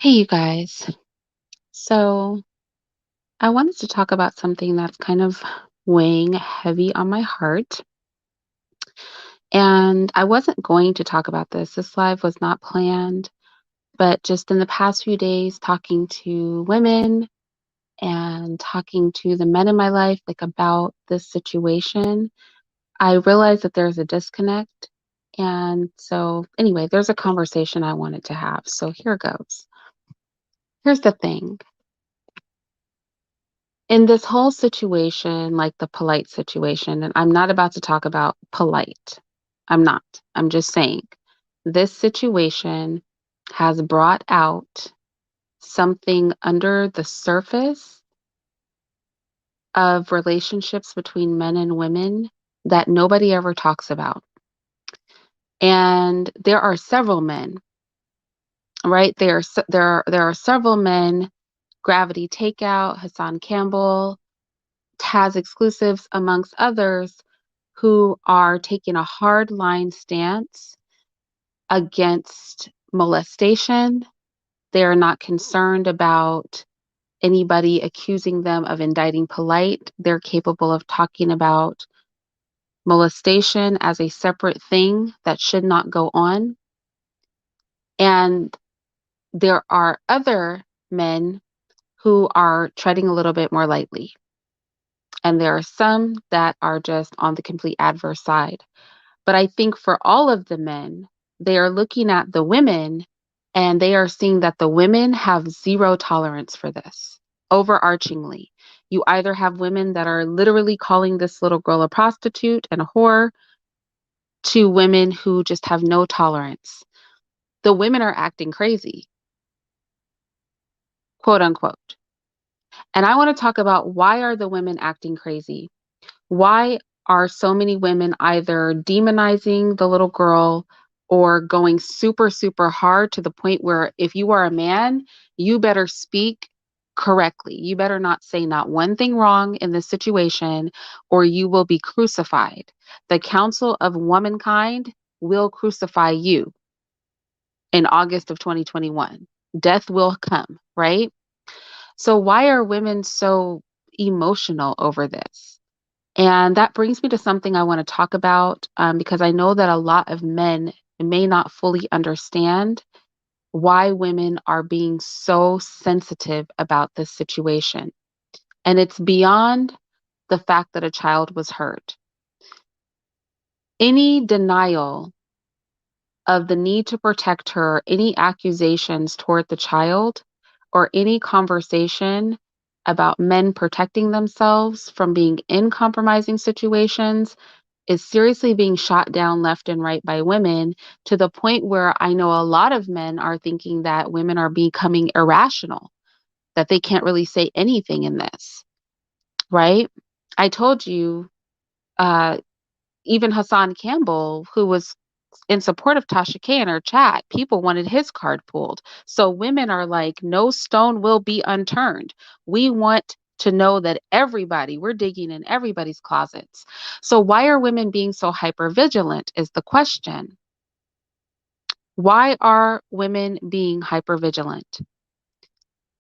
Hey, you guys. So, I wanted to talk about something that's kind of weighing heavy on my heart. And I wasn't going to talk about this. This live was not planned, but just in the past few days, talking to women and talking to the men in my life, like about this situation, I realized that there's a disconnect. And so, anyway, there's a conversation I wanted to have. So, here goes. Here's the thing. In this whole situation, like the polite situation, and I'm not about to talk about polite. I'm not. I'm just saying this situation has brought out something under the surface of relationships between men and women that nobody ever talks about. And there are several men, right? There are several men, Gravity Takeout, Hassan Campbell, Taz exclusives, amongst others, who are taking a hard line stance against molestation. They are not concerned about anybody accusing them of indicting polite. They're capable of talking about molestation as a separate thing that should not go on. And there are other men who are treading a little bit more lightly. And there are some that are just on the complete adverse side. But I think for all of the men, they are looking at the women and they are seeing that the women have zero tolerance for this. Overarchingly, you either have women that are literally calling this little girl a prostitute and a whore, to women who just have no tolerance. The women are acting crazy, quote unquote. And I want to talk about, why are the women acting crazy? Why are so many women either demonizing the little girl or going super, super hard, to the point where if you are a man, you better speak correctly. You better not say not one thing wrong in this situation, or you will be crucified. The Council of Womankind will crucify you in August of 2021. Death will come, right? So, why are women so emotional over this? And that brings me to something I want to talk about, because I know that a lot of men may not fully understand why women are being so sensitive about this situation. And it's beyond the fact that a child was hurt. Any denial of the need to protect her, any accusations toward the child, or any conversation about men protecting themselves from being in compromising situations is seriously being shot down left and right by women, to the point where I know a lot of men are thinking that women are becoming irrational, that they can't really say anything in this, right? I told you, uh, even Hassan Campbell, who was in support of Tasha K in her chat, people wanted his card pulled. So women are like, no stone will be unturned. We want to know that everybody, we're digging in everybody's closets. So why are women being so hyper vigilant is the question. Why are women being hyper vigilant?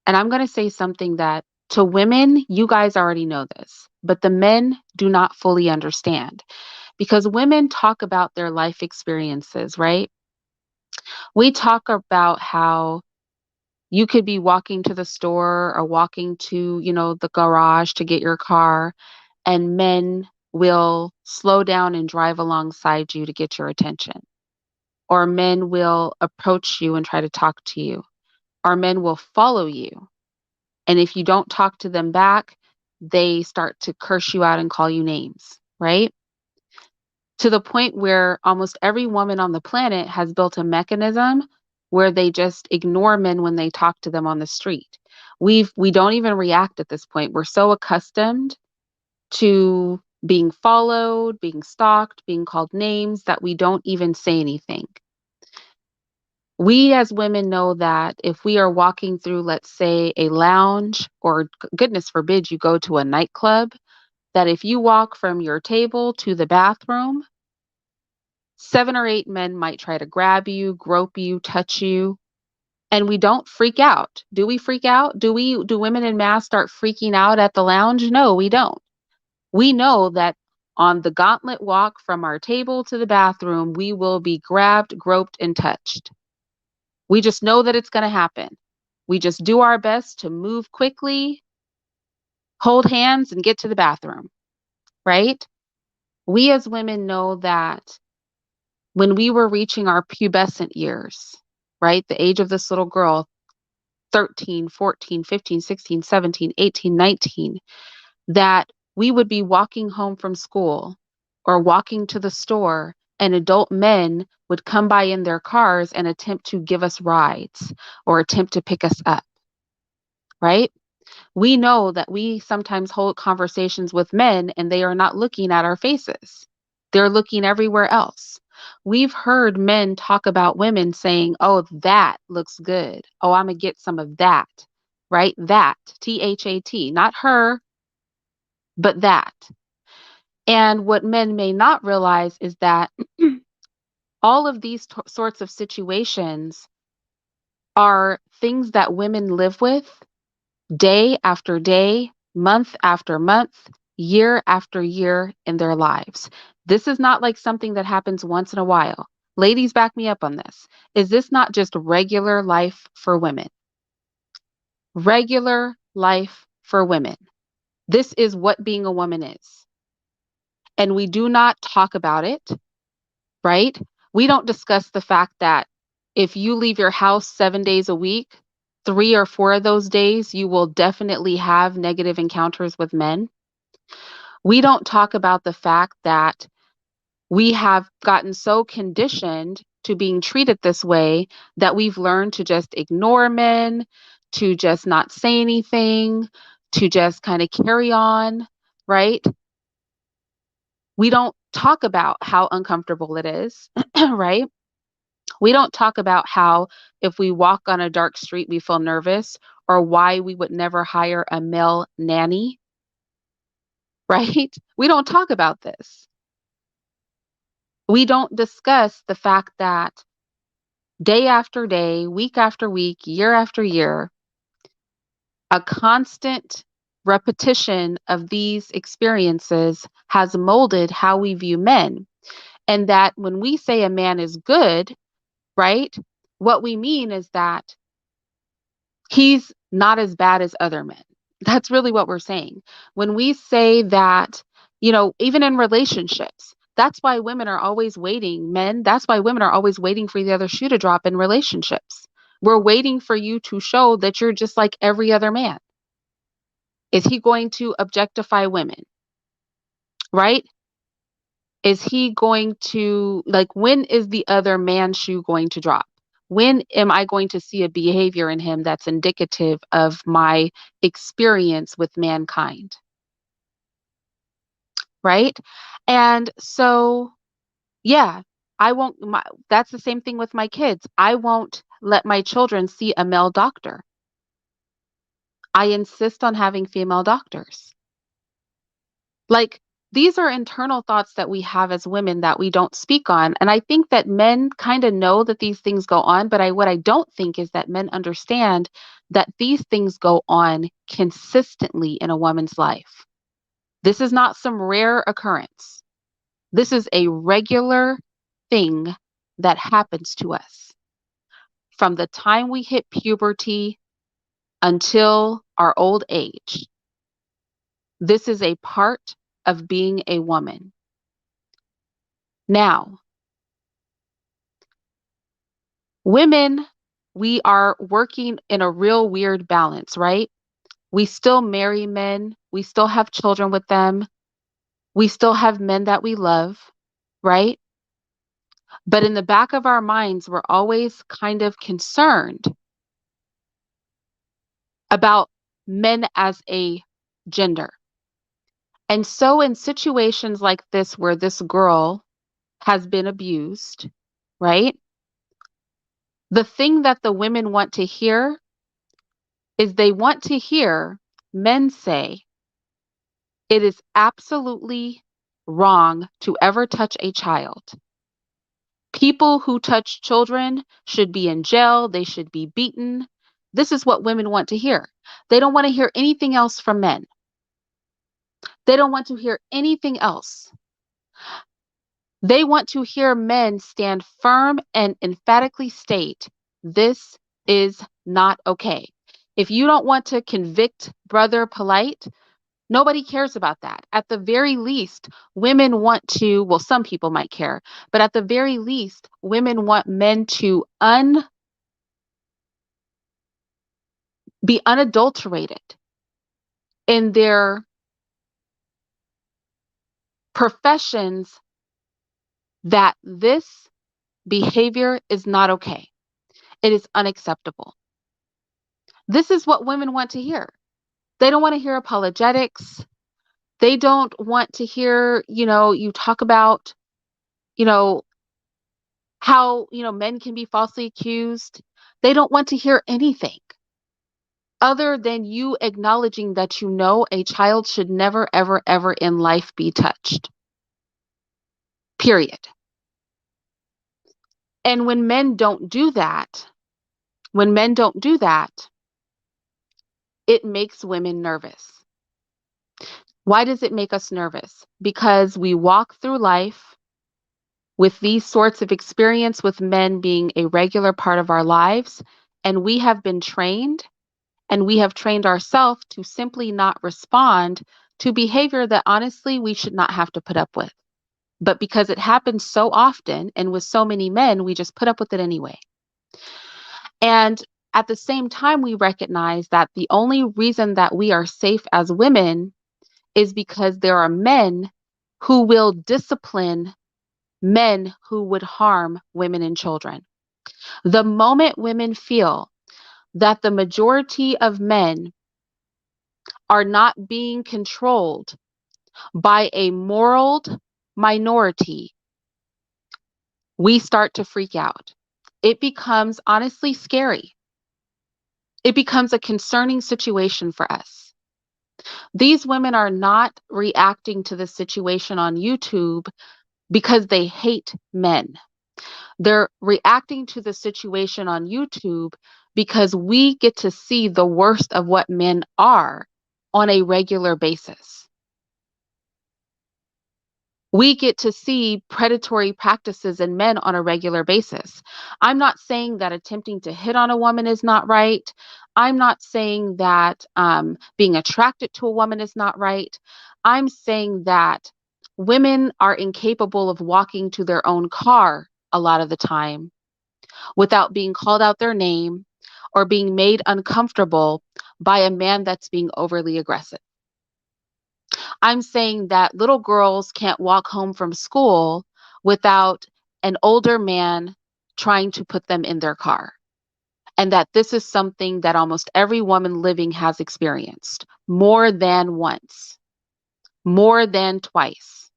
And I'm going to say something that, to women, you guys already know this, but the men do not fully understand, because women talk about their life experiences, right? We talk about how you could be walking to the store or walking to, the garage to get your car, and men will slow down and drive alongside you to get your attention. Or men will approach you and try to talk to you. Or men will follow you. And if you don't talk to them back, they start to curse you out and call you names, right? To the point where almost every woman on the planet has built a mechanism where they just ignore men when they talk to them on the street. We don't even react at this point. We're so accustomed to being followed, being stalked, being called names, that we don't even say anything. We as women know that if we are walking through, let's say, a lounge, or goodness forbid, you go to a nightclub, that if you walk from your table to the bathroom, 7 or 8 men might try to grab you, grope you, touch you. and we don't freak out. Do we freak out? Do women in mass start freaking out at the lounge? No, we don't. We know that on the gauntlet walk from our table to the bathroom, we will be grabbed, groped, and touched. We just know that it's going to happen. We just do our best to move quickly, hold hands, and get to the bathroom, right? We as women know that when we were reaching our pubescent years, right, the age of this little girl, 13, 14, 15, 16, 17, 18, 19, that we would be walking home from school or walking to the store, and adult men would come by in their cars and attempt to give us rides or attempt to pick us up, right? We know that we sometimes hold conversations with men and they are not looking at our faces. They're looking everywhere else. We've heard men talk about women saying, oh, that looks good. Oh, I'm going to get some of that, right? That, THAT, not her, but that. And what men may not realize is that all of these sorts of situations are things that women live with day after day, month after month, year after year in their lives. This is not like something that happens once in a while. Ladies, back me up on this. Is this not just regular life for women? Regular life for women. This is what being a woman is. And we do not talk about it, right? We don't discuss the fact that if you leave your house 7 days a week, 3 or 4 of those days, you will definitely have negative encounters with men. We don't talk about the fact that we have gotten so conditioned to being treated this way that we've learned to just ignore men, to just not say anything, to just kind of carry on, right? We don't talk about how uncomfortable it is, right? We don't talk about how if we walk on a dark street, we feel nervous, or why we would never hire a male nanny, right? We don't talk about this. We don't discuss the fact that day after day, week after week, year after year, a constant repetition of these experiences has molded how we view men. And that when we say a man is good, right, what we mean is that he's not as bad as other men. That's really what we're saying. When we say that, even in relationships, that's why women are always waiting, men, that's why women are always waiting for the other shoe to drop in relationships. We're waiting for you to show that you're just like every other man. Is he going to objectify women? Right? Is he going to, like, when is the other man's shoe going to drop? When am I going to see a behavior in him that's indicative of my experience with mankind? Right? And so, yeah, that's the same thing with my kids. I won't let my children see a male doctor. I insist on having female doctors. Like, these are internal thoughts that we have as women that we don't speak on. And I think that men kind of know that these things go on, but what I don't think is that men understand that these things go on consistently in a woman's life. This is not some rare occurrence. This is a regular thing that happens to us from the time we hit puberty until our old age. This is a part of being a woman. Now, women, we are working in a real weird balance, right? We still marry men. We still have children with them. We still have men that we love, right? But in the back of our minds, we're always kind of concerned about men as a gender. And so in situations like this, where this girl has been abused, right? The thing that the women want to hear is they want to hear men say, it is absolutely wrong to ever touch a child. People who touch children should be in jail. They should be beaten. This is what women want to hear. They don't want to hear anything else from men. They don't want to hear anything else. They want to hear men stand firm and emphatically state, this is not okay. If you don't want to convict brother polite, nobody cares about that. At the very least, women want to, well, some people might care, but at the very least, women want men to be unadulterated in their professions that this behavior is not okay. It is unacceptable. This is what women want to hear. They don't want to hear apologetics. They don't want to hear, you talk about, you know, how, men can be falsely accused. They don't want to hear anything other than you acknowledging that a child should never, ever, ever in life be touched. Period. And when men don't do that, it makes women nervous. Why does it make us nervous? Because we walk through life with these sorts of experience with men being a regular part of our lives, and we have been trained, and we have trained ourselves to simply not respond to behavior that honestly we should not have to put up with. But because it happens so often and with so many men, we just put up with it anyway. And at the same time, we recognize that the only reason that we are safe as women is because there are men who will discipline men who would harm women and children. The moment women feel that the majority of men are not being controlled by a moral minority, we start to freak out. It becomes honestly scary. It becomes a concerning situation for us. These women are not reacting to the situation on YouTube because they hate men. They're reacting to the situation on YouTube because we get to see the worst of what men are on a regular basis. We get to see predatory practices in men on a regular basis. I'm not saying that attempting to hit on a woman is not right. I'm not saying that being attracted to a woman is not right. I'm saying that women are incapable of walking to their own car a lot of the time without being called out their name or being made uncomfortable by a man that's being overly aggressive. I'm saying that little girls can't walk home from school without an older man trying to put them in their car. And that this is something that almost every woman living has experienced more than once, more than twice,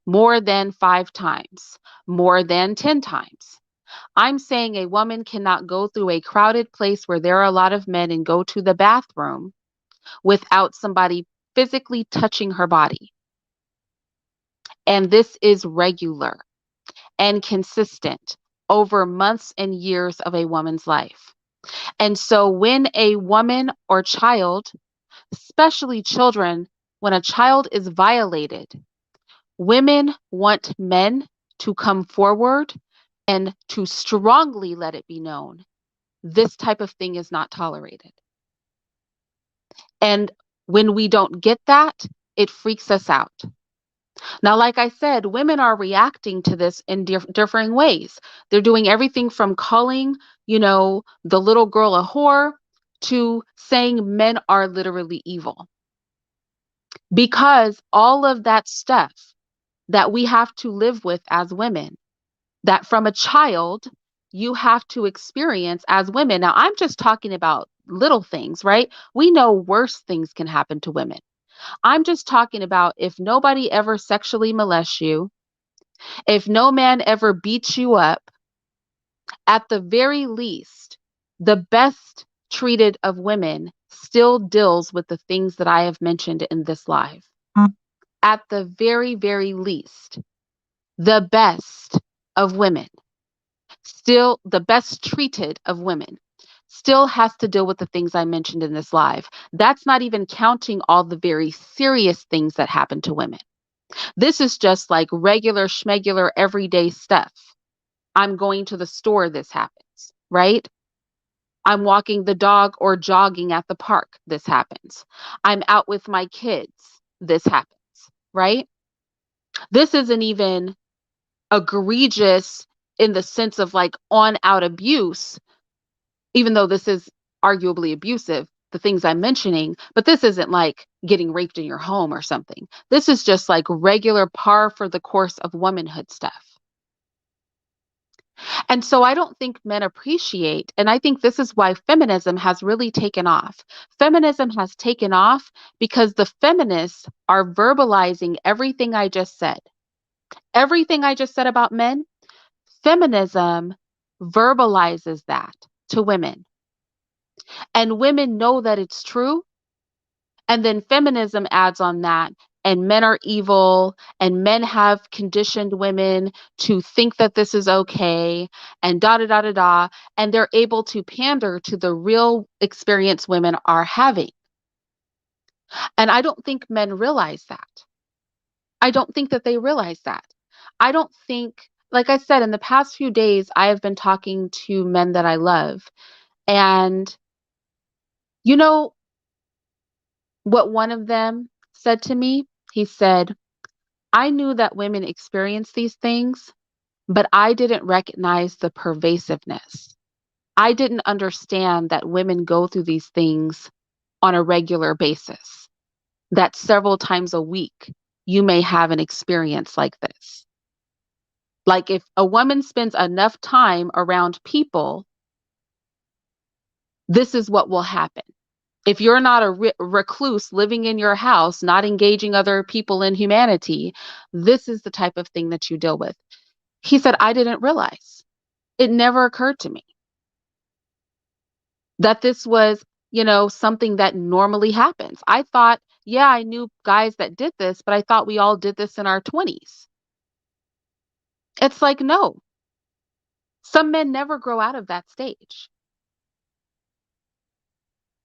more than 5 times, more than 10 times. I'm saying a woman cannot go through a crowded place where there are a lot of men and go to the bathroom without somebody physically touching her body. And this is regular and consistent over months and years of a woman's life. And so when a woman or child, especially children, when a child is violated, women want men to come forward and to strongly let it be known this type of thing is not tolerated. And when we don't get that, it freaks us out. Now, like I said, women are reacting to this in differing ways. They're doing everything from calling, the little girl a whore to saying men are literally evil. Because all of that stuff that we have to live with as women, that from a child you have to experience as women. Now, I'm just talking about little things, right? We know worse things can happen to women. I'm just talking about if nobody ever sexually molests you, if no man ever beats you up, at the very least, the best treated of women still deals with the things that I have mentioned in this live. At the very, very least, the best of women still the best treated of women, still has to deal with the things I mentioned in this live. That's not even counting all the very serious things that happen to women. This is just like regular schmegular everyday stuff. I'm going to the store, this happens, right? I'm walking the dog or jogging at the park, this happens. I'm out with my kids, this happens, right? This isn't even egregious in the sense of like on out abuse, even though this is arguably abusive, the things I'm mentioning, but this isn't like getting raped in your home or something. This is just like regular par for the course of womanhood stuff. And so I don't think men appreciate, and I think this is why feminism has really taken off. Feminism has taken off because the feminists are verbalizing everything I just said. Everything I just said about men, feminism verbalizes that to women. And women know that it's true. And then feminism adds on that, and men are evil, and men have conditioned women to think that this is okay, and da da da da da. And they're able to pander to the real experience women are having. And I don't think men realize that. I don't think that they realize that. I don't think, like I said, in the past few days, I have been talking to men that I love. And you know what one of them said to me? He said, I knew that women experience these things, but I didn't recognize the pervasiveness. I didn't understand that women go through these things on a regular basis, that several times a week you may have an experience like this. Like if a woman spends enough time around people, this is what will happen. If you're not a recluse living in your house, not engaging other people in humanity, this is the type of thing that you deal with. He said, I didn't realize. It never occurred to me that this was, something that normally happens. I thought, yeah, I knew guys that did this, but I thought we all did this in our 20s. It's like, no, some men never grow out of that stage.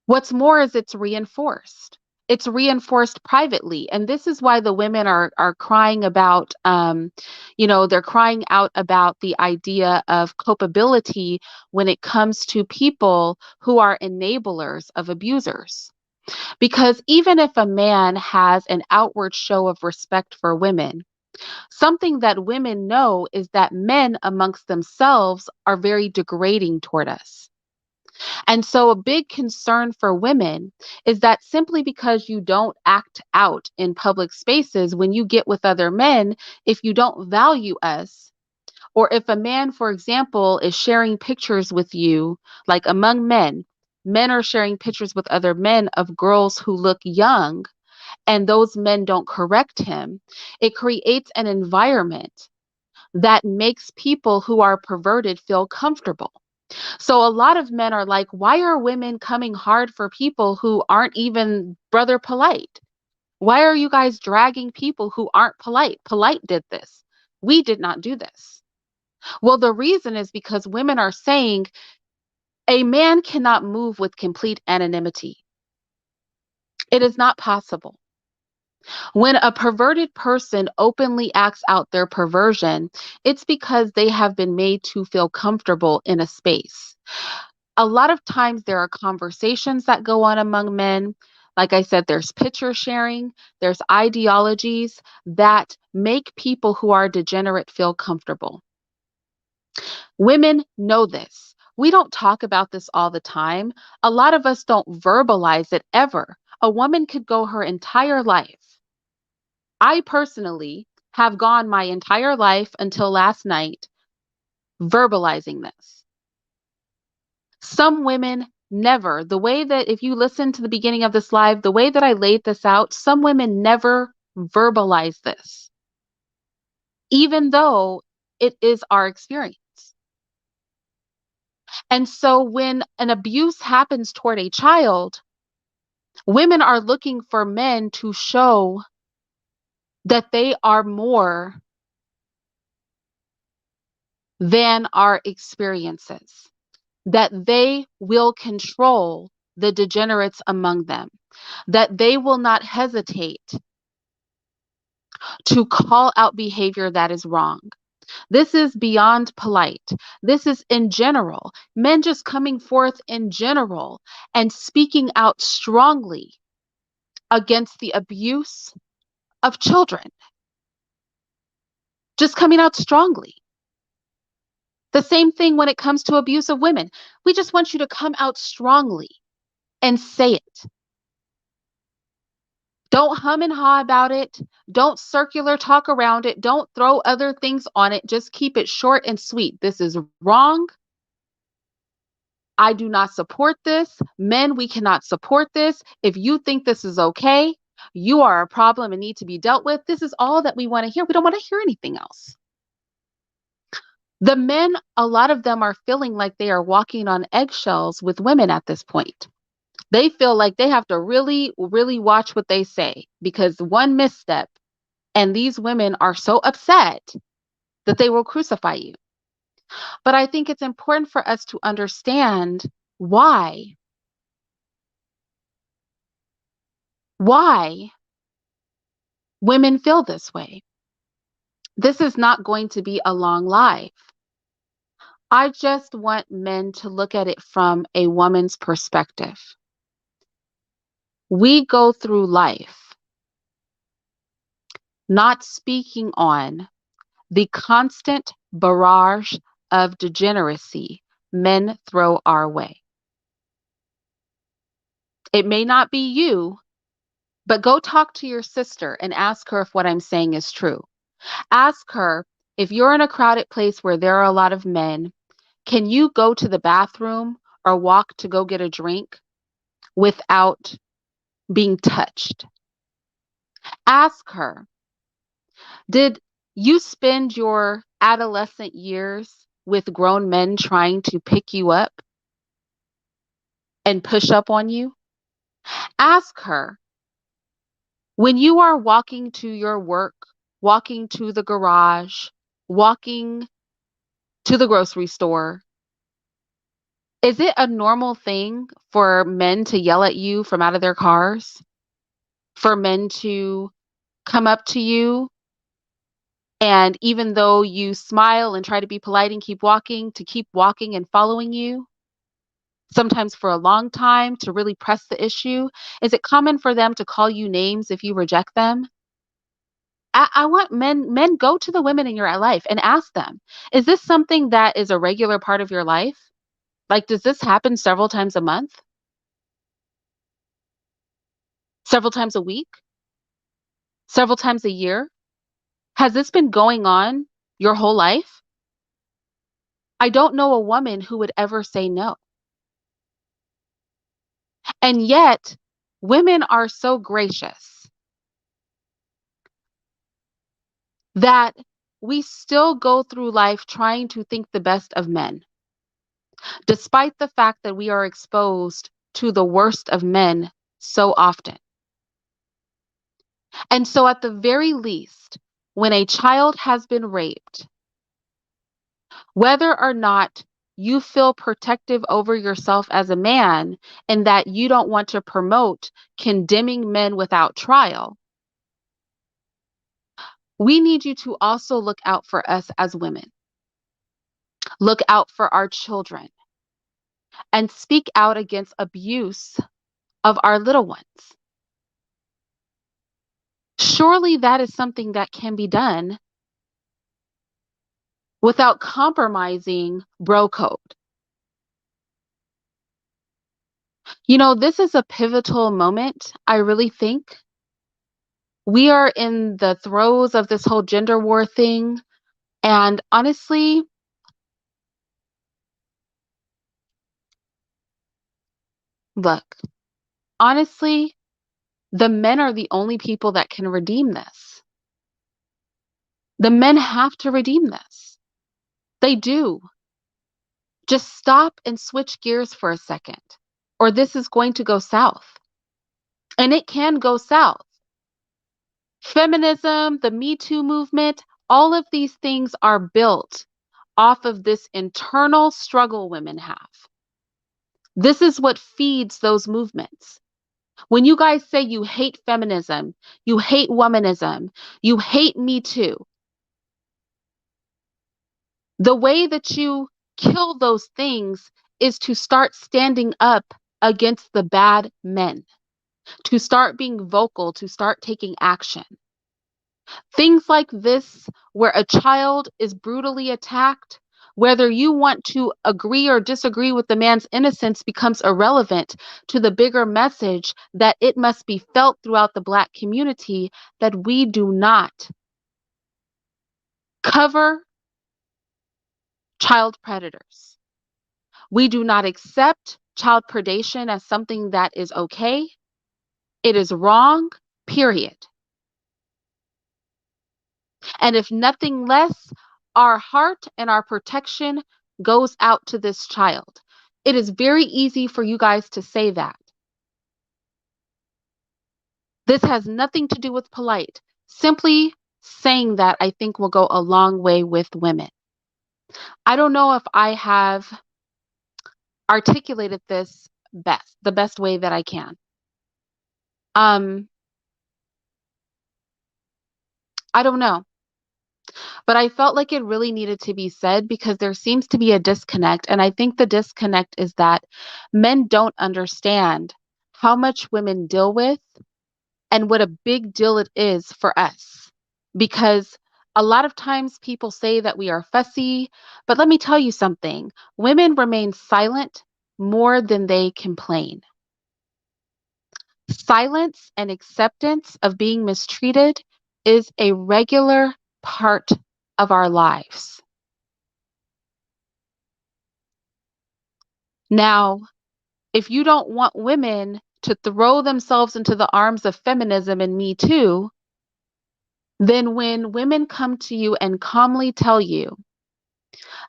What's more is it's reinforced. It's reinforced privately. And this is why the women are crying about, they're crying out about the idea of culpability when it comes to people who are enablers of abusers. Because even if a man has an outward show of respect for women, something that women know is that men amongst themselves are very degrading toward us. And so, a big concern for women is that simply because you don't act out in public spaces when you get with other men, if you don't value us, or if a man, for example, is sharing pictures with you, like among men, men are sharing pictures with other men of girls who look young, and those men don't correct him, it creates an environment that makes people who are perverted feel comfortable. So a lot of men are like, why are women coming hard for people who aren't even brother polite? Why are you guys dragging people who aren't polite? Polite did this. We did not do this. Well, the reason is because women are saying a man cannot move with complete anonymity. It is not possible. When a perverted person openly acts out their perversion, it's because they have been made to feel comfortable in a space. A lot of times there are conversations that go on among men. Like I said, there's picture sharing, there's ideologies that make people who are degenerate feel comfortable. Women know this. We don't talk about this all the time. A lot of us don't verbalize it ever. A woman could go her entire life. I personally have gone my entire life until last night verbalizing this. Some women never. The way that, if you listen to the beginning of this live, the way that I laid this out, some women never verbalize this, even though it is our experience. And so when an abuse happens toward a child, women are looking for men to show that they are more than our experiences, that they will control the degenerates among them, that they will not hesitate to call out behavior that is wrong. This is beyond polite. This is in general. Men just coming forth in general and speaking out strongly against the abuse of children. Just coming out strongly. The same thing when it comes to abuse of women. We just want you to come out strongly and say it. Don't hum and haw about it. Don't circular talk around it. Don't throw other things on it. Just keep it short and sweet. This is wrong. I do not support this. Men, we cannot support this. If you think this is okay, you are a problem and need to be dealt with. This is all that we want to hear. We don't want to hear anything else. The men, a lot of them are feeling like they are walking on eggshells with women at this point. They feel like they have to really, really watch what they say, because one misstep and these women are so upset that they will crucify you. But I think it's important for us to understand why women feel this way. This is not going to be a long life. I just want men to look at it from a woman's perspective. We go through life not speaking on the constant barrage of degeneracy men throw our way. It may not be you, but go talk to your sister and ask her if what I'm saying is true. Ask her, if you're in a crowded place where there are a lot of men, can you go to the bathroom or walk to go get a drink without being touched? Ask her, did you spend your adolescent years with grown men trying to pick you up and push up on you? Ask her, when you are walking to your work, walking to the garage, walking to the grocery store, is it a normal thing for men to yell at you from out of their cars? For men to come up to you, and even though you smile and try to be polite and keep walking, to keep walking and following you? Sometimes for a long time, to really press the issue? Is it common for them to call you names if you reject them? I want men, go to the women in your life and ask them, is this something that is a regular part of your life? Like, does this happen several times a month? Several times a week? Several times a year? Has this been going on your whole life? I don't know a woman who would ever say no. And yet, women are so gracious that we still go through life trying to think the best of men, despite the fact that we are exposed to the worst of men so often. And so, at the very least, when a child has been raped, whether or not you feel protective over yourself as a man and that you don't want to promote condemning men without trial, we need you to also look out for us as women. Look out for our children and speak out against abuse of our little ones. Surely that is something that can be done without compromising bro code. You know, this is a pivotal moment, I really think. We are in the throes of this whole gender war thing. And honestly, look, honestly, the men are the only people that can redeem this. The men have to redeem this. They do. Just stop and switch gears for a second, or this is going to go south. And it can go south. Feminism, the Me Too movement, all of these things are built off of this internal struggle women have. This is what feeds those movements. When you guys say you hate feminism, you hate womanism, you hate Me Too, the way that you kill those things is to start standing up against the bad men, to start being vocal, to start taking action. Things like this, where a child is brutally attacked, whether you want to agree or disagree with the man's innocence, becomes irrelevant to the bigger message that it must be felt throughout the Black community that we do not cover child predators. We do not accept child predation as something that is okay. It is wrong, period. And if nothing less, our heart and our protection goes out to this child. It is very easy for you guys to say that. This has nothing to do with polite. Simply saying that, I think, will go a long way with women. I don't know if I have articulated this the best way that I can. I don't know. But I felt like it really needed to be said because there seems to be a disconnect. And I think the disconnect is that men don't understand how much women deal with and what a big deal it is for us. Because a lot of times people say that we are fussy, but let me tell you something. Women remain silent more than they complain. Silence and acceptance of being mistreated is a regular part of our lives. Now, if you don't want women to throw themselves into the arms of feminism and Me Too, then when women come to you and calmly tell you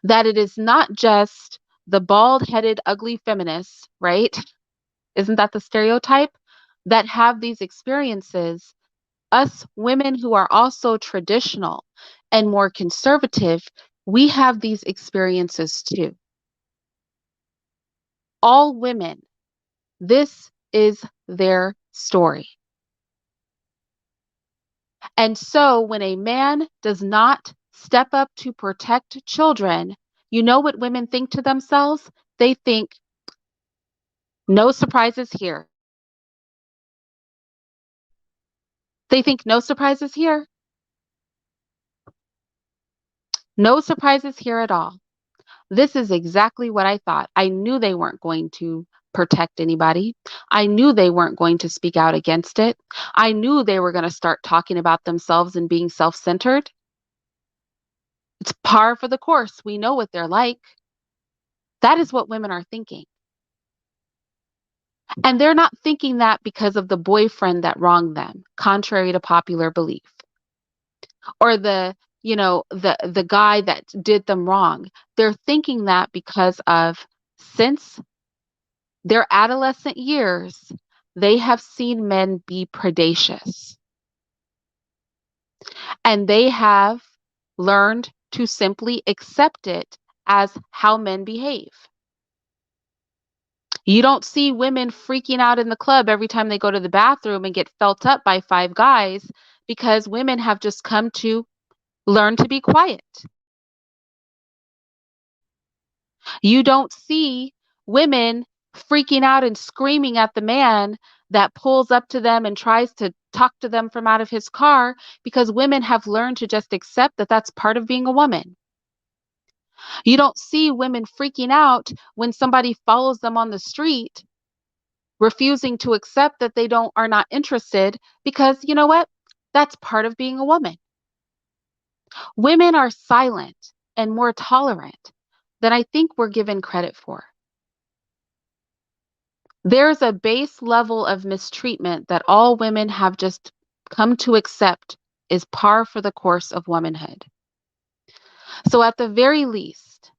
that it is not just the bald-headed, ugly feminists, right? Isn't that the stereotype? That have these experiences, us women who are also traditional and more conservative, we have these experiences too. All women, this is their story. And so when a man does not step up to protect children, you know what women think to themselves? They think, no surprises here. They think, no surprises here. No surprises here at all. This is exactly what I thought. I knew they weren't going to protect anybody. I knew they weren't going to speak out against it. I knew they were going to start talking about themselves and being self-centered. It's par for the course. We know what they're like. That is what women are thinking. And they're not thinking that because of the boyfriend that wronged them, contrary to popular belief, or the guy that did them wrong. They're thinking that because of, since their adolescent years, they have seen men be predacious. And they have learned to simply accept it as how men behave. You don't see women freaking out in the club every time they go to the bathroom and get felt up by 5 guys, because women have just come to learn to be quiet. You don't see women freaking out and screaming at the man that pulls up to them and tries to talk to them from out of his car, because women have learned to just accept that that's part of being a woman. You don't see women freaking out when somebody follows them on the street, refusing to accept that they are not interested, because you know what? That's part of being a woman. Women are silent and more tolerant than I think we're given credit for. There's a base level of mistreatment that all women have just come to accept is par for the course of womanhood. So at the very least,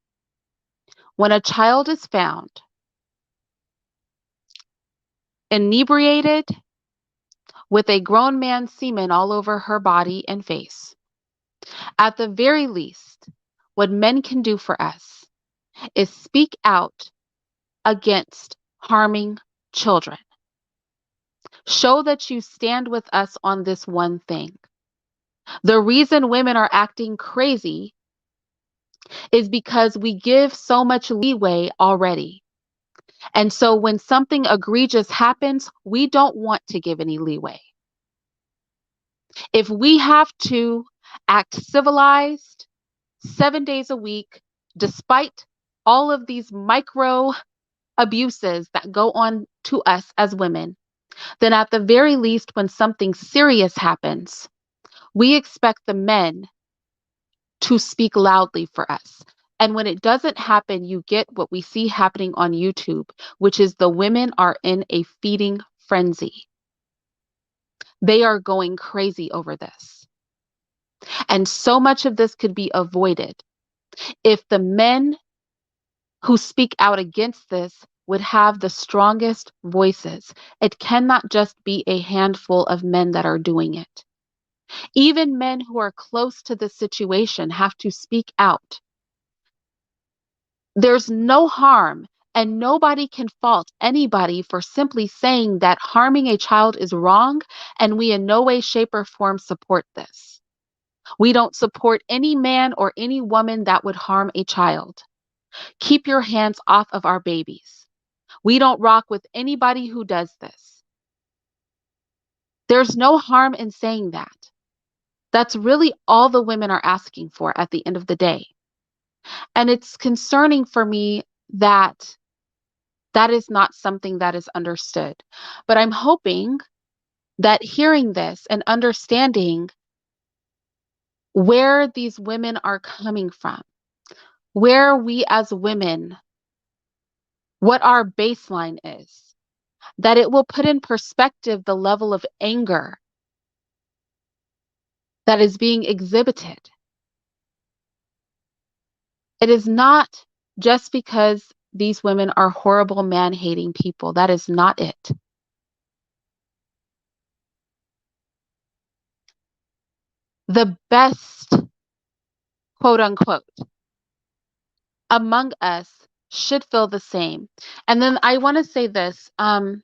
when a child is found inebriated with a grown man's semen all over her body and face, at the very least, what men can do for us is speak out against harming children. Show that you stand with us on this one thing. The reason women are acting crazy is because we give so much leeway already. And so when something egregious happens, we don't want to give any leeway. If we have to act civilized 7 days a week, despite all of these micro abuses that go on to us as women, then at the very least, when something serious happens, we expect the men to speak loudly for us. And when it doesn't happen, you get what we see happening on YouTube, which is the women are in a feeding frenzy. They are going crazy over this. And so much of this could be avoided if the men who speak out against this would have the strongest voices. It cannot just be a handful of men that are doing it. Even men who are close to the situation have to speak out. There's no harm, and nobody can fault anybody for simply saying that harming a child is wrong, and we in no way, shape, or form support this. We don't support any man or any woman that would harm a child. Keep your hands off of our babies. We don't rock with anybody who does this. There's no harm in saying that. That's really all the women are asking for at the end of the day. And it's concerning for me that that is not something that is understood. But I'm hoping that hearing this and understanding where these women are coming from, where we as women, what our baseline is, that it will put in perspective the level of anger that is being exhibited. It is not just because these women are horrible, man-hating people. That is not it. The best, quote unquote, among us should feel the same. And then I want to say this. The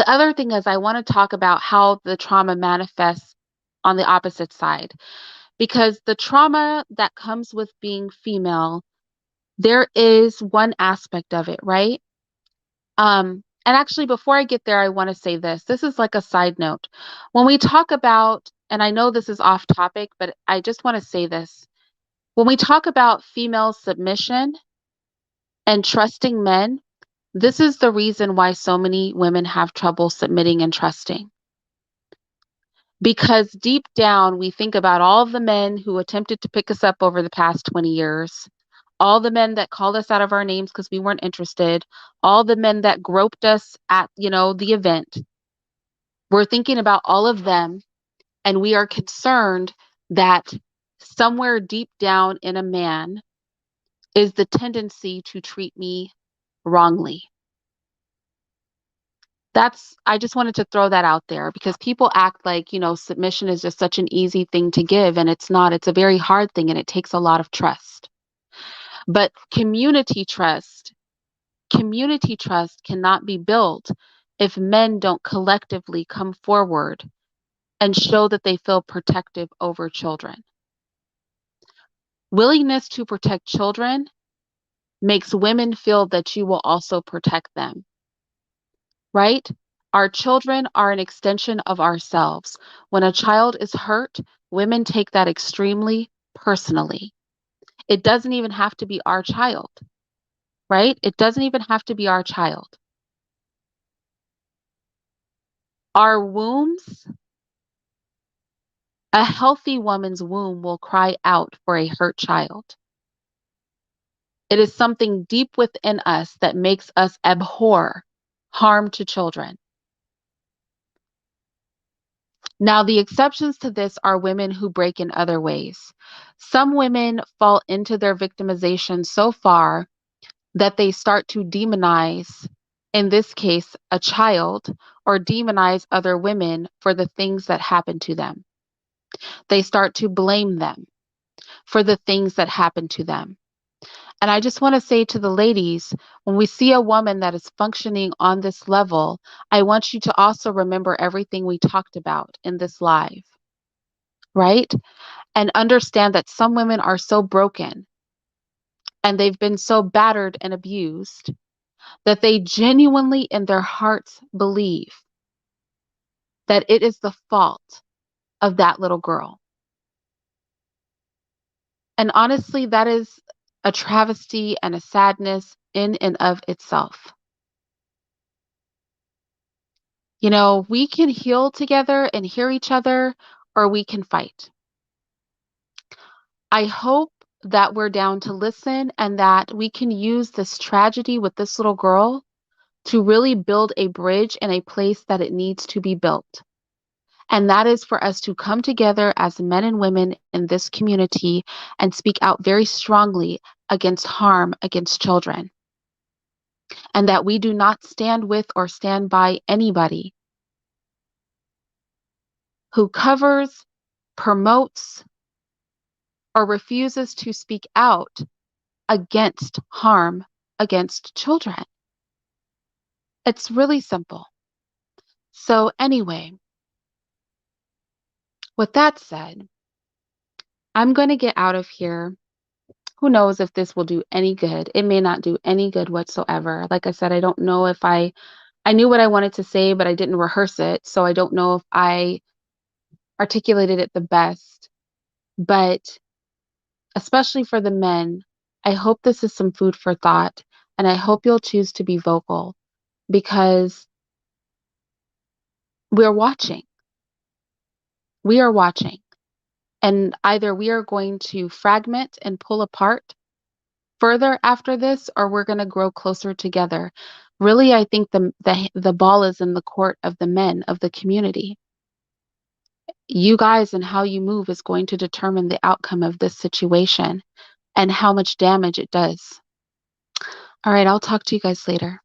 other thing is I want to talk about how the trauma manifests on the opposite side, because the trauma that comes with being female, there is one aspect of it, right? And actually, before I get there, I want to say this. This is like a side note. When we talk about, and I know this is off topic, but I just want to say this. When we talk about female submission and trusting men, this is the reason why so many women have trouble submitting and trusting. Because deep down, we think about all the men who attempted to pick us up over the past 20 years, all the men that called us out of our names because we weren't interested, all the men that groped us at, the event. We're thinking about all of them, and we are concerned that somewhere deep down in a man is the tendency to treat me wrongly. I just wanted to throw that out there because people act like, submission is just such an easy thing to give, and it's not. It's a very hard thing, and it takes a lot of trust. But community trust cannot be built if men don't collectively come forward and show that they feel protective over children. Willingness to protect children makes women feel that you will also protect them, right? Our children are an extension of ourselves. When a child is hurt, women take that extremely personally. It doesn't even have to be our child, right? It doesn't even have to be our child. Our wombs, a healthy woman's womb will cry out for a hurt child. It is something deep within us that makes us abhor harm to children. Now, the exceptions to this are women who break in other ways. Some women fall into their victimization so far that they start to demonize, in this case, a child, or demonize other women for the things that happen to them. They start to blame them. for the things that happen to them. And I just want to say to the ladies, when we see a woman that is functioning on this level, I want you to also remember everything we talked about in this live, right? And understand that some women are so broken and they've been so battered and abused that they genuinely in their hearts believe that it is the fault of that little girl. And honestly, that is a travesty and a sadness in and of itself. You know, we can heal together and hear each other, or we can fight. I hope that we're down to listen and that we can use this tragedy with this little girl to really build a bridge in a place that it needs to be built. And that is for us to come together as men and women in this community and speak out very strongly against harm against children. And that we do not stand with or stand by anybody who covers, promotes, or refuses to speak out against harm against children. It's really simple. So, anyway, with that said, I'm going to get out of here. Who knows if this will do any good? It may not do any good whatsoever. Like I said, I don't know if I knew what I wanted to say, but I didn't rehearse it. So I don't know if I articulated it the best. But especially for the men, I hope this is some food for thought. And I hope you'll choose to be vocal because we're watching. We are watching. And either we are going to fragment and pull apart further after this, or we're going to grow closer together. Really, I think the ball is in the court of the men of the community. You guys and how you move is going to determine the outcome of this situation and how much damage it does. All right, I'll talk to you guys later.